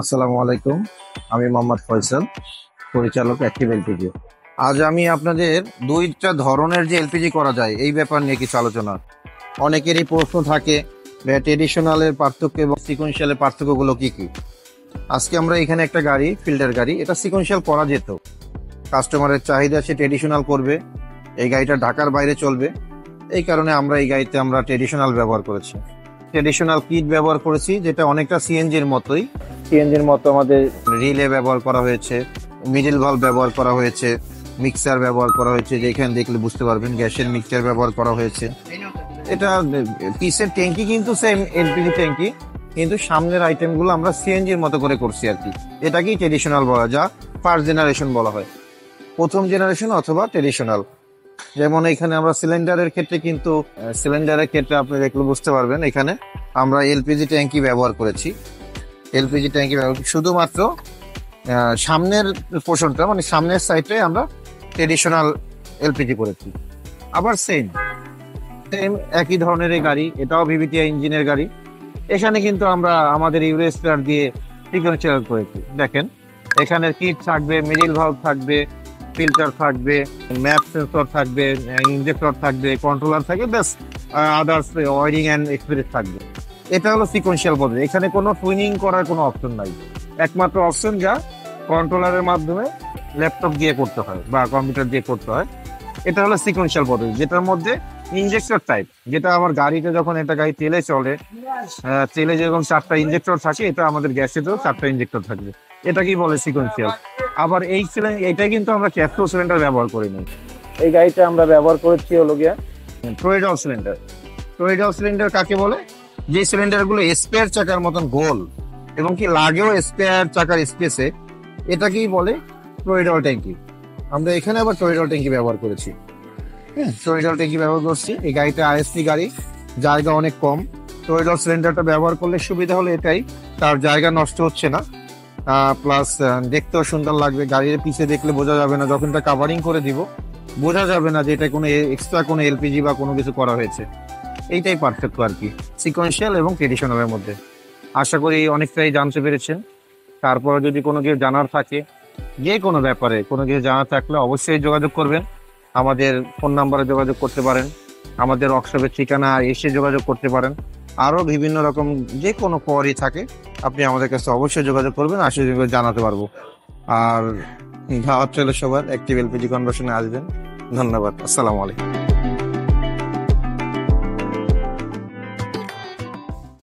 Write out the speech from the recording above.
আসসালামু আলাইকুম। আমি মোহাম্মদ ফয়সাল, পরিচালক অ্যাক্টিভ এলপিজি। আজ আমি আপনাদের দুইটা ধরনের যে এলপিজি করা যায় এই ব্যাপার নিয়ে কিছু আলোচনা। অনেকেরই প্রশ্ন থাকে ট্রেডিশনালের পার্থক্য এবং সিকোয়েন্সিয়ালের পার্থক্যগুলো কি কি। আজকে আমরা এখানে একটা গাড়ি, ফিল্টার গাড়ি, এটা সিকোয়েন্সিয়াল করা যেত। কাস্টমারের চাহিদা, সে ট্রেডিশনাল করবে, এই গাড়িটা ঢাকার বাইরে চলবে, এই কারণে আমরা এই গাড়িতে ট্রেডিশনাল ব্যবহার করেছি। ট্রেডিশনাল কিট ব্যবহার করেছি, যেটা অনেকটা সিএনজির মতোই। সিএনজির মতো আমাদের রিলে ব্যবহার করা হয়েছে, মিডল ভালভ ব্যবহার করা হয়েছে, মিক্সার ব্যবহার করা হয়েছে, যেখানে দেখলে বুঝতে পারবেন গ্যাসের মিক্সার ব্যবহার করা হয়েছে। এটা পিসের ট্যাঙ্কি কিন্তু সেম এলপিজি ট্যাঙ্কি, কিন্তু সামনের আইটেমগুলো আমরা সিএনজির মতো করে করছি আর কি। এটাকেই ট্রেডিশনাল বলা, যা ফার্স্ট জেনারেশন বলা হয়, প্রথম জেনারেশন অথবা ট্রেডিশনাল। যেমন এখানে আমরা সিলিন্ডারের ক্ষেত্রে কিন্তু সিলিন্ডারের ক্ষেত্রে আপনি দেখলে বুঝতে পারবেন, এখানে আমরা এলপিজি ট্যাঙ্কি ব্যবহার করেছি। এলপিজি ট্যাঙ্কি শুধুমাত্র সামনের পোর্শনটা, মানে সামনের সাইডে আমরা ট্রেডিশনাল এলপিজি করেছি। আবার সেম একই ধরনের এই গাড়ি, এটাও ভিভিটিআই ইঞ্জিনের গাড়ি। এখানে কিন্তু আমরা আমাদের ইউরেস্টার দিয়ে সিকোয়েন্সিয়াল করেছি। দেখেন এখানে কিট থাকবে, মিডল ভালভ থাকবে, ফিল্টার থাকবে, ম্যাপ সেন্সর থাকবে, ইনজেক্টর থাকবে, কন্ট্রোলার থাকবে, ব্যাস আদার্স ওয়ারিং অ্যান্ড এক্সপিরিয়েন্স থাকবে। এটা হলো সিকোয়েন্সিয়াল পদ্ধতি। এখানে কোনো টুইনিং করার কোনো অপশন নাই। একমাত্র অপশন যা কন্ট্রোলারের মাধ্যমে ল্যাপটপ দিয়ে করতে হয় বা কম্পিউটার দিয়ে করতে হয়। এটা হলো সিকোয়েন্সিয়াল পদ্ধতি, যেটার মধ্যে ইনজেক্টর টাইপ, যেটা আমার গাড়িতে যখন একটা গাড়ি তেলে চলে, তেলে যেরকম 4টা ইনজেক্টর থাকে, এটা আমাদের গ্যাসেতেও 4টা ইনজেক্টর থাকবে। এটাকেই বলে সিকোয়েন্সিয়াল। আবার এইটা কিন্তু আমরা ক্যাস্ট্রো সিলিন্ডার ব্যবহার করিনি। এই গাড়িটা আমরা ব্যবহার করেছি হলো গিয়া ট্রয়েডাল সিলিন্ডার। ট্রয়েডাল সিলিন্ডার কাকে বলে? যে সিলিন্ডার গুলো স্পেয়ার চাকার মতন গোল এবং কি লাগেও স্পেয়ার চাকার স্পেসে, এটাকেই বলে ট্রয়েডাল ট্যাঙ্কি। আমরা এখানে আবার ট্রয়েডাল ট্যাঙ্কি ব্যবহার করেছি। ট্রয়েডাল ট্যাঙ্কি ব্যবহার করছি। এই গাড়িটা আইএসসি গাড়ি, জায়গা অনেক কম। ট্রয়েডাল সিলিন্ডারটা ব্যবহার করলে সুবিধা হলো এটাই, তার জায়গা নষ্ট হচ্ছে না, প্লাস দেখতেও সুন্দর লাগবে। গাড়ির পিছে দেখলে বোঝা যাবে না, যখন এটা কাভারিং করে দিব বোঝা যাবে না যে এটা কোনো এক্সট্রা কোনো এলপিজি বা কোনো কিছু করা হয়েছে। এইটাই পার্থক্য আর কি সিকোয়েন্সিয়াল এবং ট্রেডিশনালের মধ্যে। আশা করি অনেকটাই জানতে পেরেছেন। তারপরে যদি কোনো কিছু জানার থাকে, যে কোনো ব্যাপারে কোনো কিছু জানার থাকলে অবশ্যই যোগাযোগ করবেন। আমাদের ফোন নাম্বারে যোগাযোগ করতে পারেন, আমাদের ওয়ার্কশপের ঠিকানা এসে যোগাযোগ করতে পারেন। আরও বিভিন্ন রকম যে কোনো কোয়ারি থাকে আপনি আমাদের কাছে অবশ্যই যোগাযোগ করবেন, আসলে জানাতে পারবো। আর দাওয়াত চলে সবার, অ্যাক্টিভ এলপিজি কনভার্সনে আসবেন। ধন্যবাদ। আসসালামু আলাইকুম।